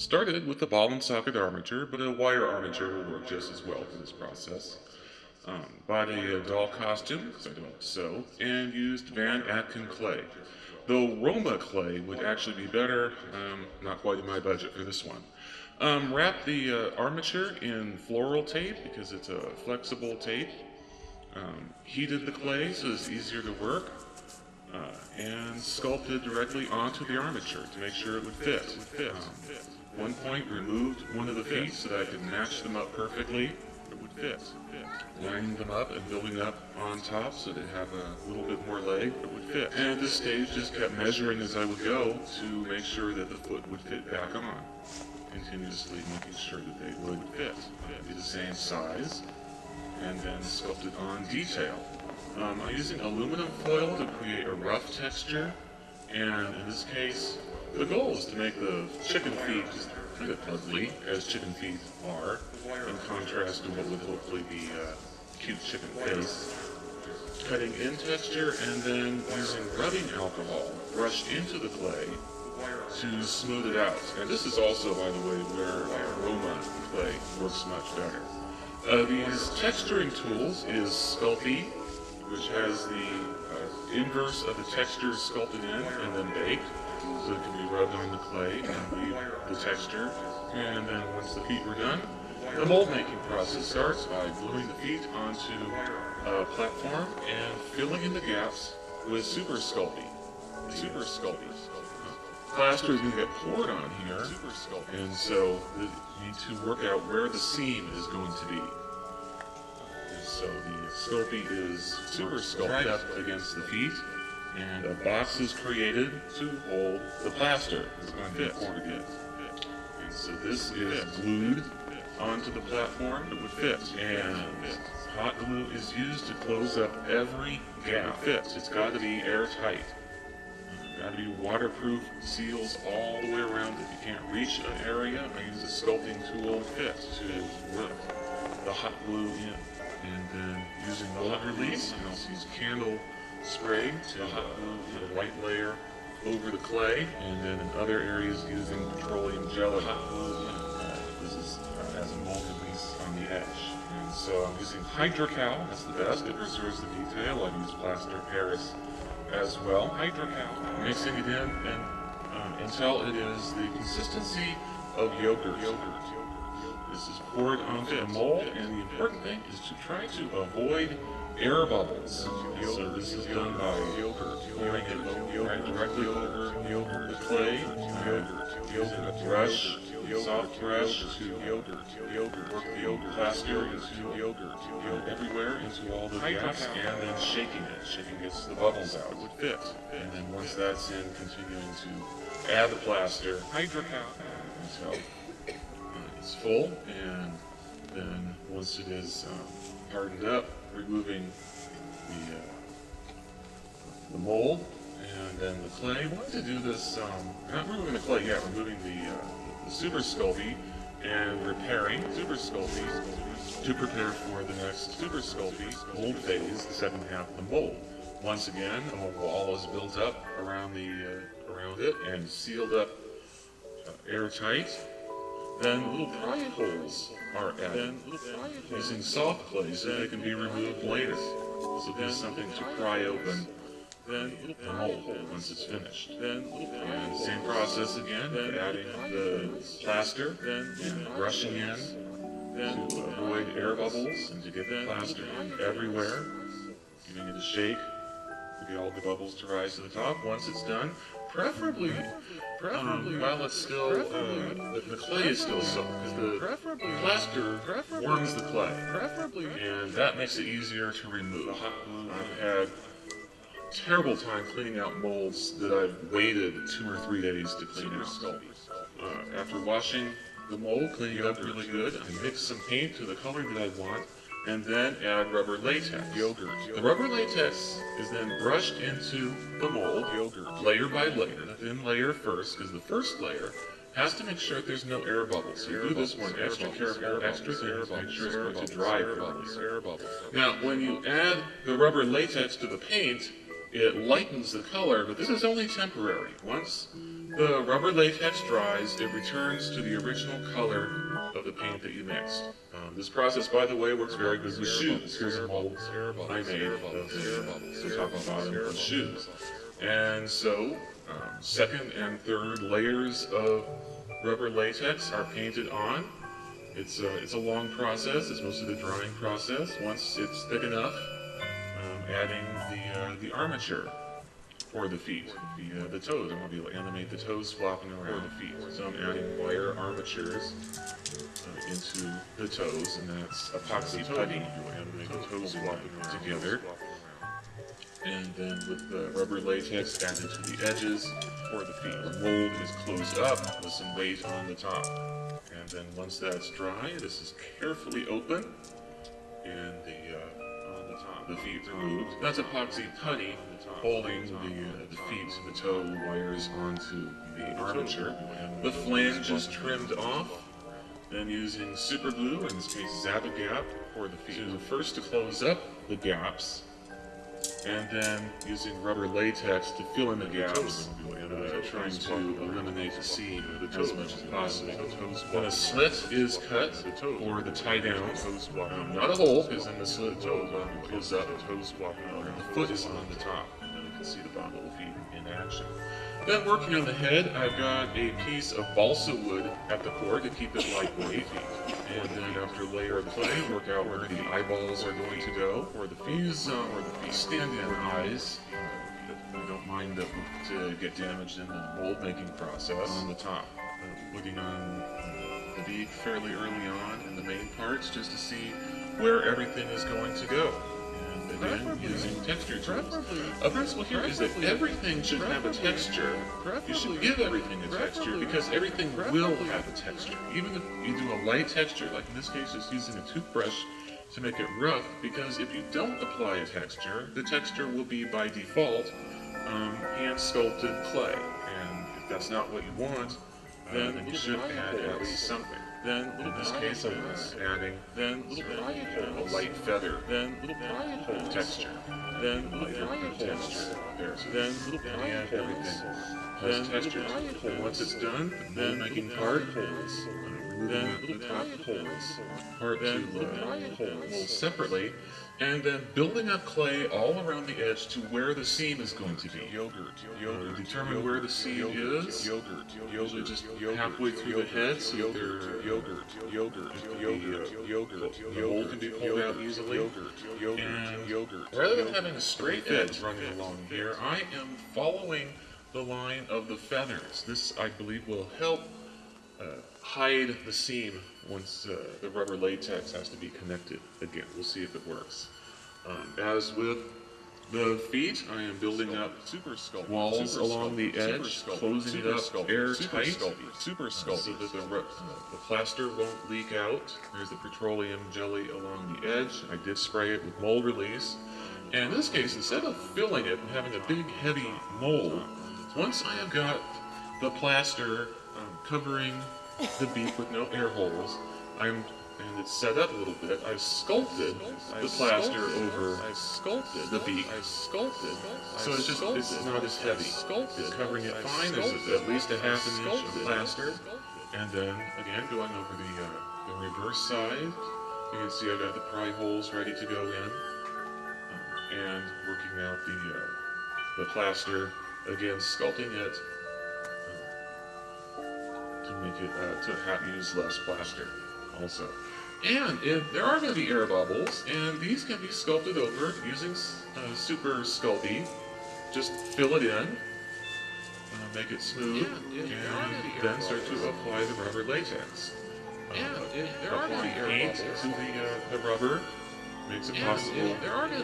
Started with a ball and socket armature, but a wire armature will work just as well for this process. Bought a doll costume, because I don't sew, and used Van Atkin clay. Though Roma clay would actually be better, not quite in my budget for this one. Wrapped the armature in floral tape because it's a flexible tape. Heated the clay so it's easier to work. And sculpted directly onto the armature to make sure it would fit. One point, removed one of the feet so that I could match them up perfectly. It would fit. Lining them up and building up on top so they'd have a little bit more leg. It would fit. And at this stage, just kept measuring as I would go to make sure that the foot would fit back on. Continuously making sure that they would fit. Be the same size. And then sculpted on detail. I'm using aluminum foil to create a rough texture, and in this case, the goal is to make the chicken feet just kind of ugly, as chicken feet are, in contrast to what would hopefully be a cute chicken face. Cutting in texture and then using rubbing alcohol brushed into the clay to smooth it out. And this is also, by the way, where Roma clay works much better. These texturing tools is Sculpey, which has the inverse of the texture sculpted in and then baked, so it can be rubbed on the clay and leave the texture. And then once the feet were done, the mold making process starts by gluing the feet onto a platform and filling in the gaps with Super Sculpey. Plaster is going to get poured on here, and so you need to work out where the seam is going to be. So the Sculpey is super sculpted up against the feet, and a box is created to hold the plaster. It's going to be poured again. And so this is glued onto the platform. It would fit. And hot glue is used to close up every gap. It's got to be airtight. Got to be waterproof, seals all the way around it. You can't reach an area. I use a sculpting tool to rip the hot glue in. And then using mold release, and also use candle spray to hot glue a white layer over the clay, and then in other areas using petroleum jelly hot glue. This is as a mold release on the edge. And so I'm using Hydrocal, that's the best. It preserves the detail. I've used plaster Paris as well. Hydrocal, mixing it in and until it is the consistency of yogurt. This is poured onto the mold, and the important thing is to try to avoid air bubbles. So this is done by pouring it directly over the clay, using a brush, soft brush to work the plaster into everywhere, into all the gaps, and then shaking it. Shaking gets the bubbles out. It would fit. And then once that's in, continuing to add the plaster until it's full, and then once it is hardened up, removing the mold, and then the clay. I wanted to do this, not removing the clay yet, removing the Super Sculpey and repairing Super Sculpey to prepare for the next Super Sculpey mold phase, the second half of the mold. Once again, a wall is built up around it and sealed up airtight. Then little pry holes are added using soft clay so they can be removed later. So there's something to pry open the mold once it's finished. And same process again, adding the plaster and brushing in to avoid air bubbles and to get the plaster everywhere, giving it a shake to get all the bubbles to rise to the top. Once it's done, preferably while it's still, the clay is still soaked, because the plaster warms the clay, and that makes it easier to remove. I've had a terrible time cleaning out molds that I've waited 2 or 3 days to clean out. After washing the mold, cleaning it up really good, I mix some paint to the color that I want, and then add rubber latex. The rubber latex is then brushed into the mold, layer by layer. The thin layer first, because the first layer has to make sure that there's no air bubbles. So you do this one extra careful, extra thin, to make sure it's going to dry properly. Now, when you add the rubber latex to the paint, it lightens the color, but this is only temporary. Once the rubber latex dries, it returns to the original color of the paint that you mixed. This process, by the way, works very good with shoes. Here's a mold I made of the top and bottom of shoes. And so, second and third layers of rubber latex are painted on. It's a long process. It's mostly the drying process. Once it's thick enough, adding the armature for the feet, the toes. I want to be able to animate the toes flopping around the feet. So I'm adding wire armatures into the toes, and that's epoxy putty. You'll animate the toes flopping together. And then with the rubber latex added to the edges for the feet. The mold is closed up with some weight on the top. And then once that's dry, this is carefully open, and the feet removed. That's epoxy putty holding the feet, the toe wires onto the armature. The flange is trimmed off, then using super glue, in this case Zap-A-Gap, for the feet. So first to close up the gaps, and then using rubber latex to fill in the gaps, trying to eliminate the seam as much as possible. When a slit is cut for the tie down, not a hole, because then the slit goes up, the foot is on the top, and then you can see the bottom of the feet in action. Then working on the head, I've got a piece of balsa wood at the core to keep it lightweight. And then after layer of clay, work out where the eyeballs are going to go, or the fuse, or the stand-in eyes. I don't mind that to get damaged in the mold making process. On the top, putting on the beak fairly early on in the main parts, just to see where everything is going to go. And again, using texture tools. A principle here is that everything should have a texture. You should give everything a texture, because everything will have a texture. Even if you do a light texture, like in this case just using a toothbrush to make it rough, because if you don't apply a texture, the texture will be by default hand-sculpted clay. And if that's not what you want, then you should add at least something. Then, in this case, I was adding a light feather, then texture, then texture there. So then add everything has texture. And once it's done, then making part, then the top part to mold separately, and then building up clay all around the edge to where the seam is going to be. Determine where the seam is. Usually just halfway through the head, so that the mold can be pulled out easily. And rather than having a straight edge running along here, I am following the line of the feathers. This, I believe, will help hide the seam once the rubber latex has to be connected again. We'll see if it works. As with the feet, I am building up walls along the edge, closing it up airtight, so that the plaster won't leak out. There's the petroleum jelly along the edge. I did spray it with mold release. And in this case, instead of filling it and having a big, heavy mold, once I have got the plaster covering the beak with no air holes, and it's set up a little bit, I've sculpted the plaster over the beak. So it's not as heavy. It's covering it fine. There's at least a ½ inch of plaster. And then, again, going over the reverse side, you can see I've got the pry holes ready to go in. And working out the plaster, again, sculpting it to make it, to use less plaster also. And if there are going to be air bubbles, and these can be sculpted over using Super Sculpey. Just fill it in, make it smooth, and then start to apply the rubber latex. Applying paint to the rubber makes it possible to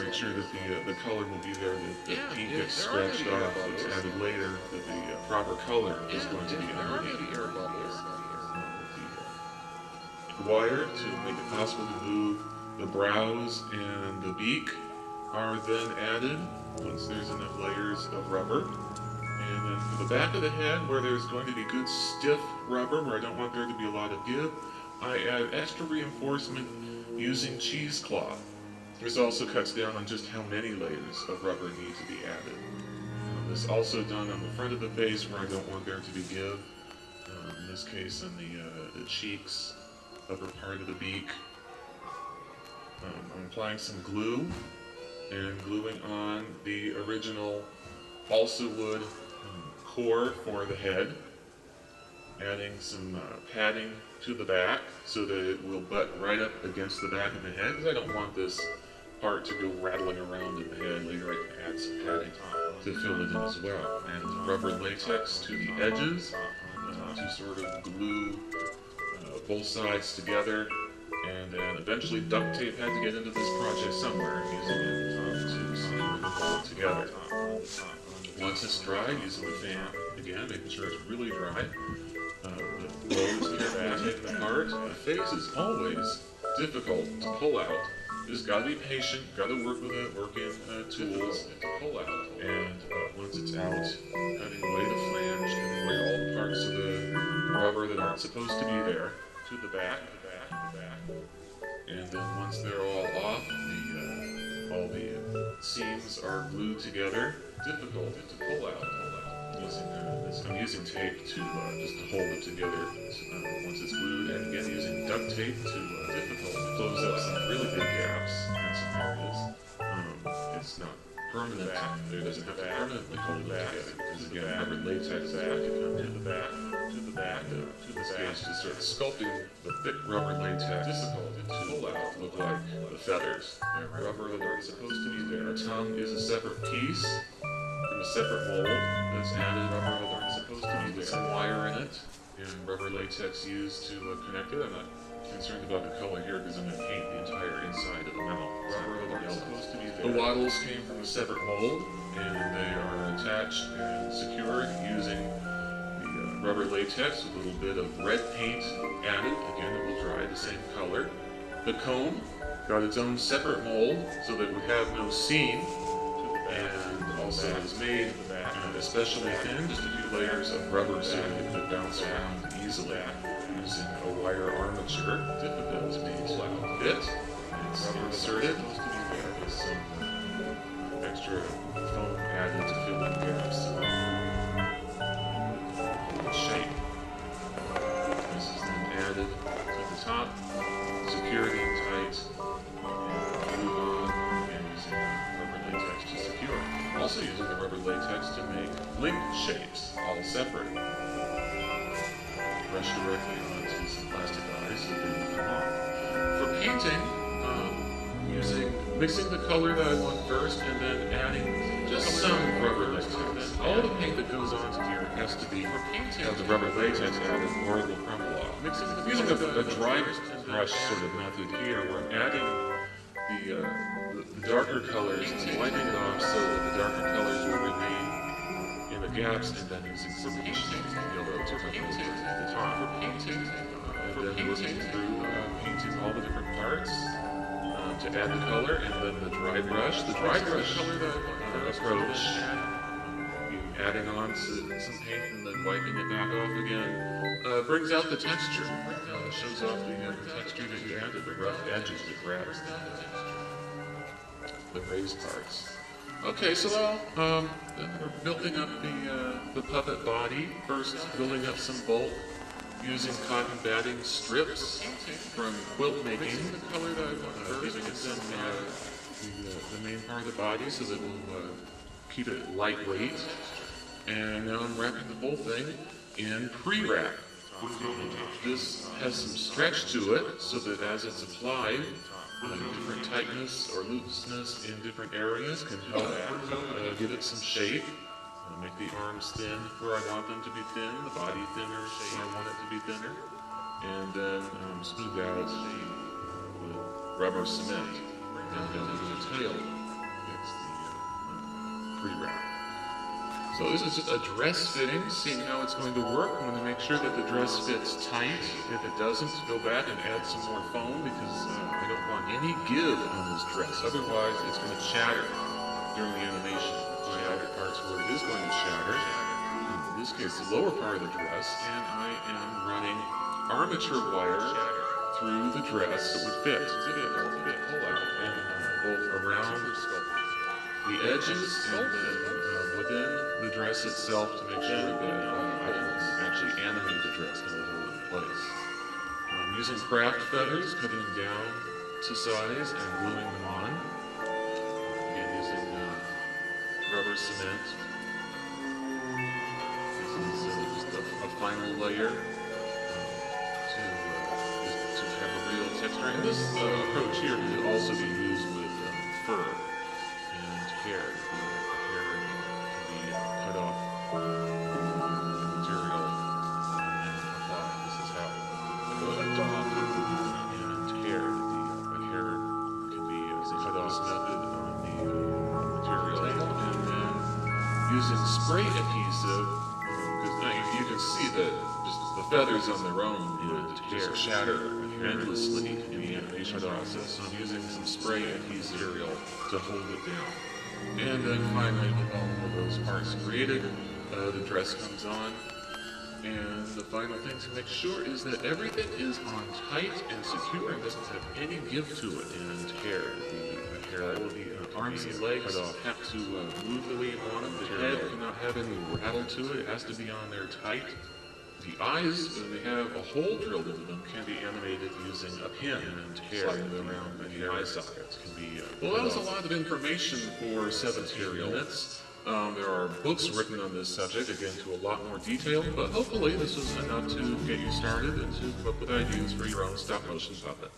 make sure that the color will be there, that the paint gets scratched off, it's added later, that the proper color is going to be underneath. Wire to make it possible to move the brows and the beak are then added once there's enough layers of rubber. And then for the back of the head, where there's going to be good stiff rubber, where I don't want there to be a lot of give, I add extra reinforcement using cheesecloth. This also cuts down on just how many layers of rubber need to be added. This is also done on the front of the face where I don't want there to be give. In this case, on the cheeks, upper part of the beak. I'm applying some glue and gluing on the original balsa wood core for the head. Adding some padding to the back so that it will butt right up against the back of the head, because I don't want this part to go rattling around in the head. Later I can add some padding to fill it in as well. And rubber latex to the edges to sort of glue both sides together, and then eventually duct tape had to get into this project somewhere, using it to secure the whole together. Once it's dry, using the fan again, making sure it's really dry. The bones in the back take the part. The face is always difficult to pull out. You just gotta be patient, gotta work with it, work in tools to pull out. And once it's out, cutting away the flange, cutting away all the parts of the rubber that aren't supposed to be there, to the back, and then once they're all off, all the seams are glued together. Difficult to pull out. I'm using tape to just to hold it together once it's glued, and again using duct tape to difficult to close up some really big gaps in some areas. It's not permanent. It doesn't have to permanently hold it together, because again, remember latex back, you come to the back, to the back, to the back, to start sculpting the thick rubber latex. Difficult to pull out to look like the feathers. Rubber that aren't supposed to be there. The tongue is a separate piece from a separate mold that's added rubber that aren't supposed to be there. With some wire in it, and rubber latex used to connect it. I'm not concerned about the color here because I'm going to paint the entire inside of the mouth. Rubber that aren't supposed to be there. The wattles came from a separate mold, and they are attached and secured using the rubber latex with a little bit of red paint added. Again, it will dry the same color. The comb got its own separate mold so that it would have no seam, and also it was made especially thin, just a few layers of rubber so that it could bounce around easily using a wire armature. Difficult to pull out. Fit. It's inserted with some extra foam added to fill in gaps. Shape. This is then added to the top, secured in tight, and glued on, and using rubber latex to secure. Also using the rubber latex to make link shapes, all separate. Brush directly onto some plastic eyes so they will come off. For painting, mixing the color that I want first, and then adding just some rubber latex. All the paint that goes onto here has to be have the rubber latex added, or it will crumble off. Using a dry brush sort of method here, we're adding the darker colors and wiping it off so that the darker colors will remain in the gaps, and then using some yellow to replace the top. And then working through painting all the different parts to add the color, and then the dry brush. The dry brush approach, adding on some paint and then wiping it back off again, brings out the texture. Shows off the texture that you added, the rough edges that grabs the raised parts. Okay, so we're building up the puppet body. First, building up some bulk using cotton batting strips from quilt making. Giving it some the main part of the body so that we'll keep it lightweight. And now I'm wrapping the whole thing in pre-wrap. This has some stretch to it so that as it's applied, different tightness or looseness in different areas can help give it some shape. Make the arms thin where I want them to be thin, the body thinner where I want it to be thinner, and then smooth out the rubber cement, and then the tail gets the pre-wrap. So this is just a dress fitting, seeing how it's going to work. I'm going to make sure that the dress fits tight. If it doesn't, go back and add some more foam, because I don't want any give on this dress. Otherwise, it's going to shatter during the animation. I added parts where it is going to shatter. In this case, the lower part of the dress, and I am running armature wire through the dress that would fit. Pull out, and both around the edges and then within the dress itself to make sure that I can actually animate the dress and hold it in place. Using craft feathers, cutting them down to size and gluing them on. Again, using rubber cement. This is just a final layer to have a real texture. And this approach here can also be used with fur and hair. The hair can be cut off material and applied. This is how the dog and hair. The hair can be cut off method on the material, and then using spray adhesive, because now you can see that just the feathers on their own and hair shatter endlessly in the animation process. So I'm using some spray adhesive material to hold it down. And then finally, with all of those parts created, the dress comes on. And the final thing to make sure is that everything is on tight and secure and doesn't have any give to it. And hair, the hair, all the arms and legs have to move the way you want them. The head cannot have any rattle to it. It has to be on there tight. The eyes, they have a hole drilled into them, can be animated using a pin and hair around the eye sockets. Can be well, that was a lot of information for 17 minutes. There are books written on this subject, again, to a lot more detail, but hopefully this was enough to get you started and to come up with ideas for your own stop-motion puppet.